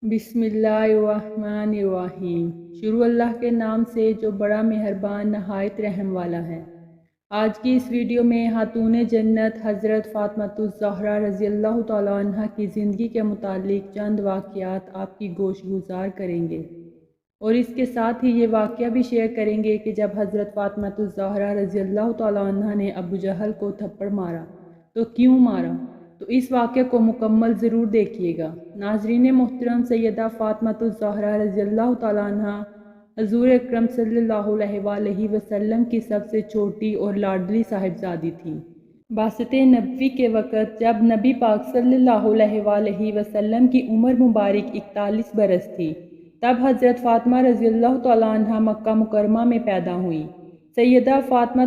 बिस्मिल्लाहिर्रहमानिर्रहीम। शुरू अल्लाह के नाम से जो बड़ा मेहरबान नहायत रहम वाला है। आज की इस वीडियो में खातून जन्नत हज़रत फ़ातिमा रज़ी अल्लाह तआला अन्हा की ज़िंदगी के मुतालिक चंद वाक़यात आपकी गोशगुजार करेंगे और इसके साथ ही ये वाक़या भी शेयर करेंगे कि जब हज़रत फ़ातिमा रज़ी अल्लाह तआला अन्हा ने अबू जहल को थप्पड़ मारा तो क्यों मारा, तो इस वाक़े को मुकम्मल ज़रूर देखिएगा। नाज़रीन मोहतरम, सैयदा फ़ातिमा रज़ी अल्लाह तआला अन्हा हज़ूर अकरम सल्लल्लाहु अलैहि वसल्लम की सबसे छोटी और लाडली साहिबजादी थी। बासते नबवी के वक़्त जब नबी पाक सल्लल्लाहु अलैहि वसल्लम की उम्र मुबारक 41 बरस थी, तब हज़रत फ़ातिमा रज़ी अल्लाह तआला अन्हा मक्का मुकरमा में पैदा हुई। सैयदा फ़ातिमा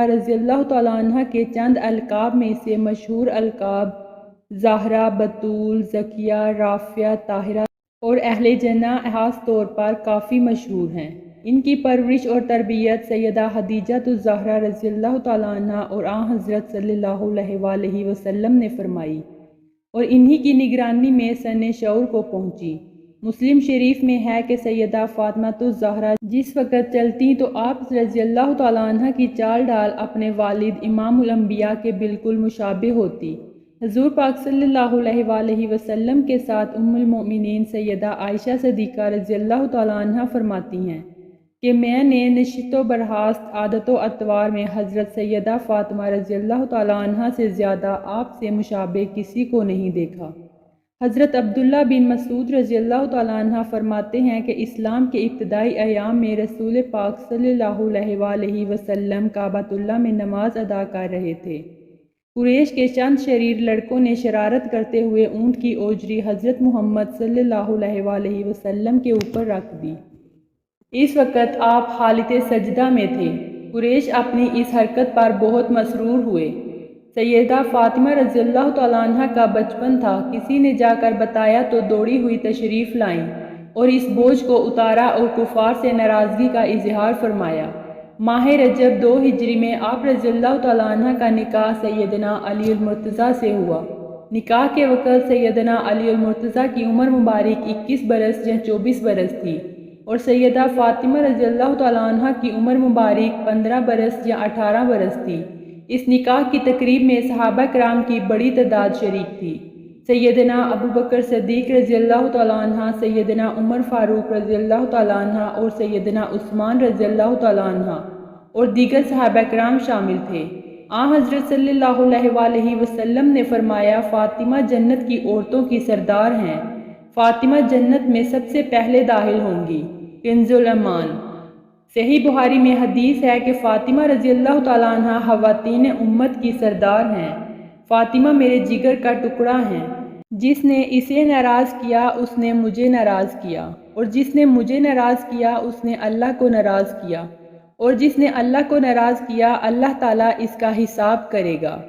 रज़ी अल्लाह तआला अन्हा के चंद अलकाब में से मशहूर अलकाब ज़हरा, बतूल, ज़किया, राफ़िया, ताहिरा और अहले जन्ना ख़ास तौर पर काफ़ी मशहूर हैं। इनकी परवरिश और तरबियत सैयदा खदीजा रज़ी अल्लाह तआला अन्हा और हज़रत सल्लल्लाहु अलैहि वसल्लम ने फरमाई और इन्हीं की निगरानी में सने शऊर को पहुँची। मुस्लिम शरीफ में है कि सैयदा फ़ातिमा जिस वक़्त चलती तो आप रज़ी अल्लाह तआला अन्हा की चाल ढाल अपने वालिद इमामुल अंबिया के बिल्कुल मुशाबे होती। हज़ूर पाक सल्लल्लाहु अलैहि वसल्लम के साथ उम्मुल मोमिनीन सैयदा आयशा सिद्दीक़ा रज़ी अल्लाह तआला अन्हा फरमाती हैं कि मैंने नशितो बर्खास्त आदतो अतवार में हज़रत सैयदा फ़ातिमा रज़ी अल्लाह तआला अन्हा से ज़्यादा आपसे मुशाबे किसी को नहीं देखा। हज़रत अब्दुल्ला बिन मसूद रज़ी अल्लाह तआला अन्हा फरमाते हैं कि इस्लाम के इब्तदाई अयाम में रसूल पाक सल्लल्लाहु अलैहि वसल्लम काबतुल्लाह में नमाज अदा कर रहे थे। कुरैश के चंद शरीर लड़कों ने शरारत करते हुए ऊँट की ओजरी हज़रत मोहम्मद सल्लल्लाहु अलैहि वसल्लम के ऊपर रख दी। इस वक़्त आप हालत सजदा में थे। कुरैश अपनी इस हरकत पर बहुत मसरूर हुए। सैयदा फ़ातिमा रज़ी अल्लाह तआला अन्हा का बचपन था। किसी ने जाकर बताया तो दौड़ी हुई तशरीफ़ लाईं और इस बोझ को उतारा और कुफ़ार से नाराज़गी का इजहार फरमाया। माह रजब 2 हिजरी में आप रज़ी अल्लाह तआला अन्हा का निकाह सैयदना अली मुर्तज़ा से हुआ। निकाह के वक़्त सैयदना अली मुर्तज़ा की उम्र मुबारक 21 बरस या 24 बरस थी और सैयदा फ़ातिमा रज़ी अल्लाह तआला अन्हा की उम्र मुबारक 15 बरस या 18 बरस थी। इस निकाह की तकरीब में सहाबा कराम की बड़ी तादाद शरीक थी। सैयदना अबू बकर सिद्दीक़ रज़ी अल्लाह तआला अन्हा, सैयदना उमर फ़ारूक रज़ी अल्लाह तआला अन्हा और सैयदना उस्मान रज़ी अल्लाह तआला अन्हा और दीगर सहाबा कराम शामिल थे। हज़रत सल्लल्लाहु अलैहि वसल्लम ने फरमाया, फ़ातिमा जन्नत की औरतों की सरदार हैं। फ़ातिमा जन्नत में सबसे पहले दाखिल होंगी। कंज़ुल अमान। सही बुखारी में हदीस है कि फ़ातिमा रज़ी अल्लाह तआला अन्हा ख़वातीन उम्मत की सरदार हैं। फ़ातिमा मेरे जिगर का टुकड़ा हैं। जिसने इसे नाराज़ किया उसने मुझे नाराज़ किया और जिसने मुझे नाराज़ किया उसने अल्लाह को नाराज़ किया और जिसने अल्लाह को नाराज़ किया अल्लाह ताला इसका हिसाब करेगा।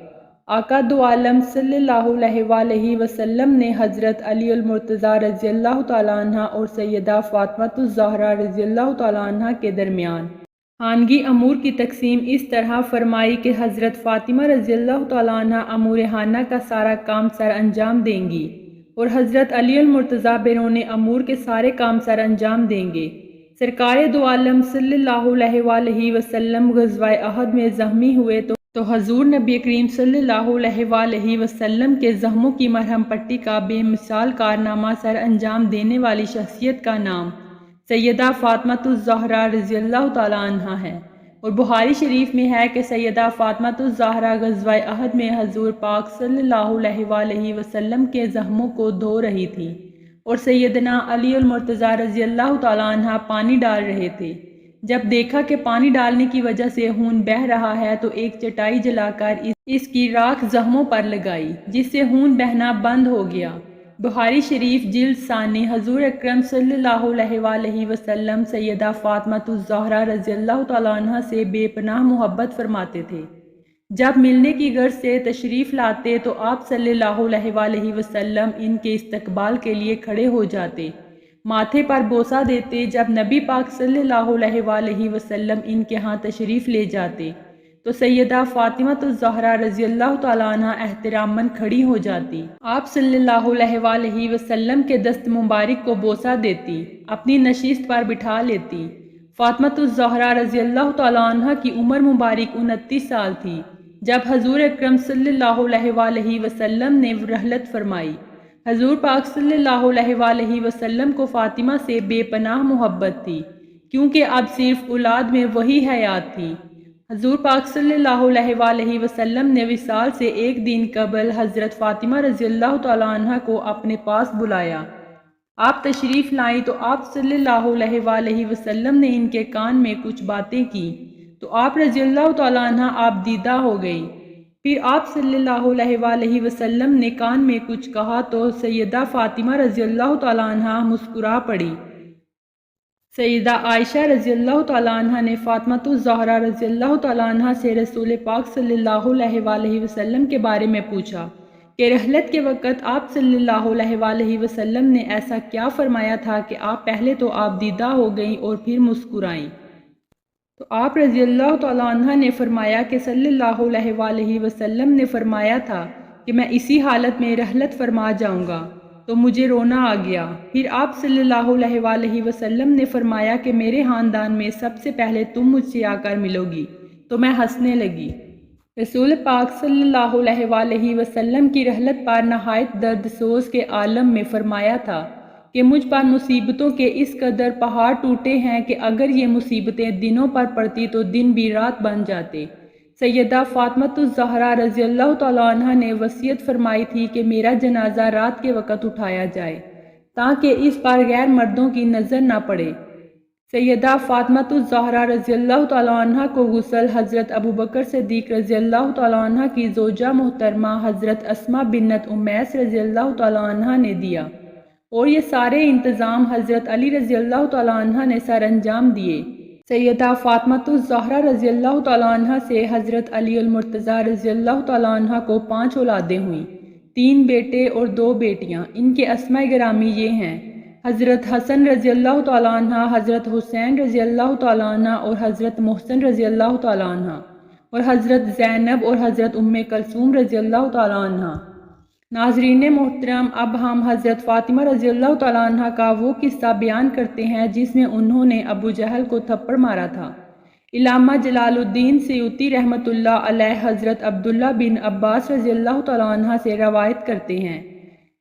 आका दो आलम सल्लल्लाहु अलैहि वसल्लम ने हज़रत अली मुर्तज़ा रज़ी अल्लाह तआला अन्हा और सैयदा फ़ातिमा रज़ी अल्लाह तआला अन्हा के दरमियान खानगी अमूर की तकसीम इस तरह फरमाई कि हज़रत फ़ातिमा रज़ी अल्लाह तआला अन्हा अमूर खाना का सारा काम सर अंजाम देंगी और हज़रत अली मुर्तज़ा बैरून अमूर के सारे काम सर अंजाम देंगे। सरकार दो आलम सल्लल्लाहु अलैहि वसल्लम ग़ज़वा अहद में ज़ख्मी हुए तो हज़ूर नबी करीम सल्लल्लाहु अलैहि वसल्लम के ज़ख्मों की मरहम पट्टी का बेमिसाल कारनामा सर अंजाम देने वाली शख्सियत का नाम सैयदा फ़ातिमा रज़ी अल्लाह तआला अन्हा है और बुखारी शरीफ में है कि सैयदा फ़ातिमा ग़ज़वा अहद में हज़ूर पाक सल्लल्लाहु अलैहि वसल्लम के ज़ख्मों को धो रही थी और सैयदना अली मुर्तज़ा रज़ी अल्लाह तआला अन्हा पानी डाल रहे थे। जब देखा कि पानी डालने की वजह से खून बह रहा है तो एक चटाई जलाकर इसकी राख ज़ख्मों पर लगाई, जिससे खून बहना बंद हो गया। बुखारी शरीफ जिल्द सानी। हज़ूर अकरम सल्लल्लाहु अलैहि वसल्लम सैयदा फ़ातिमा रज़ी अल्लाह तआला अन्हा से बेपनाह मोहब्बत फरमाते थे। जब मिलने की गर्ज से तशरीफ़ लाते तो आप सल्लल्लाहु अलैहि वसल्लम इनके इस्तकबाल के लिए खड़े हो जाते, माथे पर बोसा देते। जब नबी पाक सल्लल्लाहु अलैहि वसल्लम इनके यहाँ तशरीफ़ ले जाते تو سیدہ فاطمہ الزہرا رضی اللہ تعالیٰ عنہ احتراماً کھڑی ہو جاتی، آپ صلی اللہ علیہ وآلہ وسلم کے دست مبارک کو بوسہ دیتی، اپنی نشست پر بٹھا لیتی۔ فاطمہ الزہرا رضی اللہ تعالیٰ عنہ کی عمر مبارک 29 سال تھی جب حضور اکرم صلی اللہ علیہ وآلہ وسلم نے رحلت فرمائی۔ حضور پاک صلی اللہ علیہ وآلہ وسلم کو فاطمہ سے بے پناہ محبت تھی، کیونکہ اب صرف اولاد میں وہی حیات تھی۔ حضور پاک صلی اللہ علیہ وآلہ وسلم نے وصال سے ایک دن قبل حضرت فاطمہ رضی اللہ تعالیٰ عنہ کو اپنے پاس بلایا۔ آپ تشریف لائیں تو آپ صلی اللہ علیہ وآلہ وسلم نے ان کے کان میں کچھ باتیں کی تو آپ رضی اللہ تعالیٰ عنہ آپ دیدہ ہو گئی۔ پھر آپ صلی اللہ علیہ وآلہ وسلم نے کان میں کچھ کہا تو سیدہ فاطمہ رضی اللہ تعالیٰ عنہ مسکرا پڑی۔ سیدہ عائشہ رضی اللہ تعالیٰ عنہ نے فاطمہ الزہرا رضی اللہ تعالیٰ عنہ سے رسول پاک صلی اللہ علیہ وآلہ وسلم کے بارے میں پوچھا کہ رحلت کے وقت آپ صلی اللہ علیہ وآلہ وسلم نے ایسا کیا فرمایا تھا کہ آپ پہلے تو آپ دیدہ ہو گئیں اور پھر مسکرائیں؟ تو آپ رضی اللہ تعالیٰ عنہ نے فرمایا کہ صلی اللہ علیہ وآلہ وسلم نے فرمایا تھا کہ میں اسی حالت میں رحلت فرما جاؤں گا، تو مجھے رونا آ گیا۔ پھر آپ صلی اللہ علیہ وآلہ وسلم نے فرمایا کہ میرے خاندان میں سب سے پہلے تم مجھ سے آ کر ملو گی، تو میں ہنسنے لگی۔ رسول پاک صلی اللہ علیہ وآلہ وسلم کی رحلت پر نہایت درد سوز کے عالم میں فرمایا تھا کہ مجھ پر مصیبتوں کے اس قدر پہاڑ ٹوٹے ہیں کہ اگر یہ مصیبتیں دنوں پر پڑتی تو دن بھی رات بن جاتے۔ سیدہ فاطمہ الزہرا رضی اللہ تعالیٰ عنہ نے وصیت فرمائی تھی کہ میرا جنازہ رات کے وقت اٹھایا جائے تاکہ اس پر غیر مردوں کی نظر نہ پڑے۔ سیدہ فاطمہ الزہرا رضی اللہ تعالیٰ عنہ کو غسل حضرت ابوبکر صدیق رضی اللہ تعالیٰ عنہ کی زوجہ محترمہ حضرت اسماء بنت امیس رضی اللہ تعالیٰ عنہ نے دیا، اور یہ سارے انتظام حضرت علی رضی اللہ تعالیٰ عنہ نے سر انجام دیے۔ سیدہ فاطمہ الزہرا رضی اللہ تعالیٰ عنہ سے حضرت علی المرتضیٰ رضی اللہ تعالیٰ عنہ کو 5 اولادیں ہوئیں، 3 بیٹے اور 2 بیٹیاں۔ ان کے اسماء گرامی یہ ہیں: حضرت حسن رضی اللہ تعالیٰ عنہ، حضرت حسین رضی اللہ تعالیٰ عنہ اور حضرت محسن رضی اللہ تعالیٰ عنہ، اور حضرت زینب اور حضرت کلثوم رضی اللہ تعالیٰ عنہ۔ ناظرین محترم، اب ہم حضرت فاطمہ رضی اللہ تعالیٰ عنہ کا وہ قصہ بیان کرتے ہیں جس میں انہوں نے ابو جہل کو تھپڑ مارا تھا۔ علامہ جلال الدین سیوطی رحمۃ اللہ علیہ حضرت عبداللہ بن عباس رضی اللہ تعالیٰ عنہ سے روایت کرتے ہیں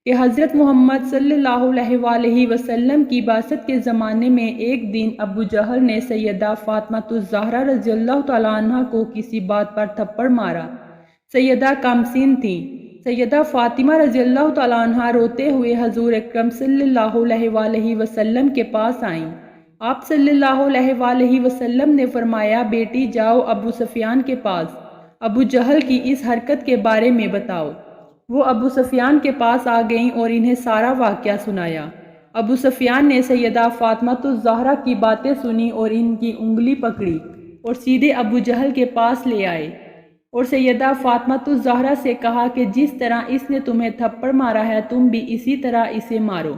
کہ حضرت محمد صلی اللہ علیہ وآلہ وسلم کی بعثت کے زمانے میں ایک دن ابو جہل نے سیدہ فاطمہ الزہرا رضی اللہ تعالیٰ عنہ کو کسی بات پر تھپڑ مارا۔ سیدہ کمسن تھیں۔ سیدہ فاطمہ رضی اللہ تعالیٰ عنہ روتے ہوئے حضور اکرم صلی اللہ علیہ وآلہ وسلم کے پاس آئیں۔ آپ صلی اللہ علیہ وآلہ وسلم نے فرمایا، بیٹی جاؤ ابو سفیان کے پاس، ابو جہل کی اس حرکت کے بارے میں بتاؤ۔ وہ ابو سفیان کے پاس آ گئیں اور انہیں سارا واقعہ سنایا۔ ابو سفیان نے سیدہ فاطمہ الزہرا کی باتیں سنی اور ان کی انگلی پکڑی اور سیدھے ابو جہل کے پاس لے آئے اور سیدہ فاطمہ الزہرا سے کہا کہ جس طرح اس نے تمہیں تھپڑ مارا ہے تم بھی اسی طرح اسے مارو،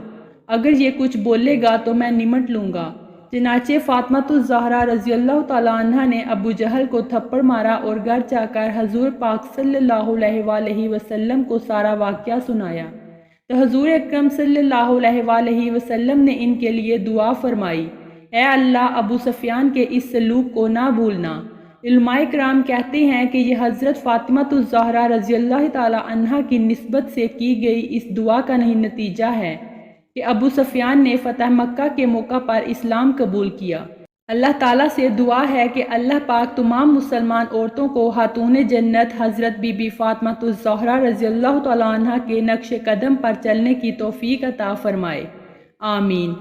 اگر یہ کچھ بولے گا تو میں نمٹ لوں گا۔ چنانچہ فاطمہ الزہرا رضی اللہ تعالیٰ عنہ نے ابو جہل کو تھپڑ مارا اور گھر جا کر حضور پاک صلی اللہ علیہ وآلہ وسلم کو سارا واقعہ سنایا تو حضور اکرم صلی اللہ علیہ وآلہ وسلم نے ان کے لیے دعا فرمائی، اے اللہ ابو سفیان کے اس سلوک کو نہ بھولنا۔ علماء کرام کہتے ہیں کہ یہ حضرت فاطمہ الزہرا رضی اللہ تعالیٰ عنہ کی نسبت سے کی گئی اس دعا کا نہیں نتیجہ ہے کہ ابو سفیان نے فتح مکہ کے موقع پر اسلام قبول کیا۔ اللہ تعالیٰ سے دعا ہے کہ اللہ پاک تمام مسلمان عورتوں کو خاتون جنت حضرت بی بی فاطمہ الزہرا رضی اللہ تعالیٰ عنہ کے نقش قدم پر چلنے کی توفیق عطا فرمائے، آمین۔